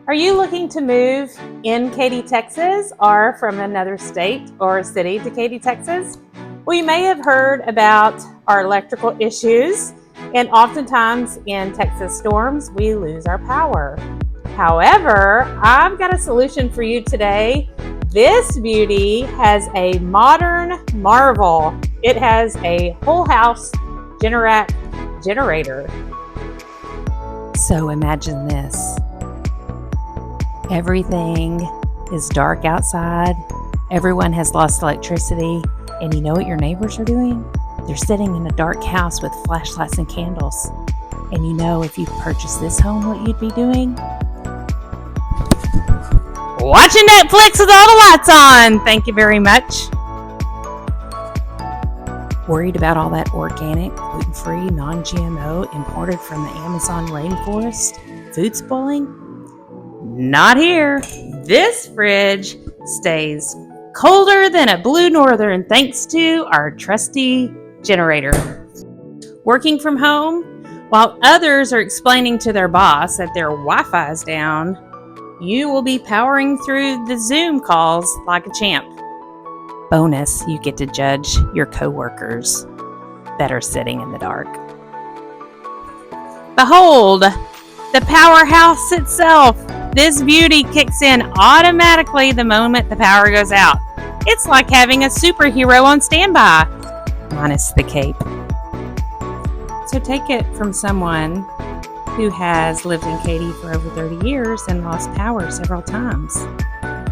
Are you looking to move in Katy, Texas, or from another state or city to Katy, Texas? Well, you may have heard about our electrical issues, and oftentimes in Texas storms, we lose our power. However, I've got a solution for you today. This beauty has a modern marvel. It has a Whole House Generac Generator. So imagine this. Everything is dark outside. Everyone has lost electricity. And you know what your neighbors are doing? They're sitting in a dark house with flashlights and candles. And you know if you purchased this home, what you'd be doing? Watching Netflix with all the lights on. Thank you very much. Worried about all that organic, gluten-free, non-GMO imported from the Amazon rainforest? Food spoiling? Not here. This fridge stays colder than a blue northern thanks to our trusty generator. Working from home, while others are explaining to their boss that their Wi-Fi is down, you will be powering through the Zoom calls like a champ. Bonus, you get to judge your coworkers that are sitting in the dark. Behold, the powerhouse itself. This beauty kicks in automatically the moment the power goes out. It's like having a superhero on standby, minus the cape. So take it from someone who has lived in Katy for over 30 years and lost power several times.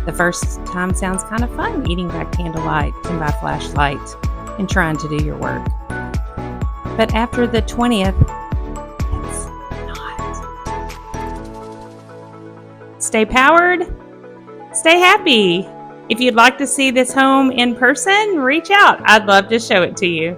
The first time sounds kind of fun, eating by candlelight and by flashlight and trying to do your work. But after the 20th, it's not. Stay powered, stay happy. If you'd like to see this home in person, reach out. I'd love to show it to you.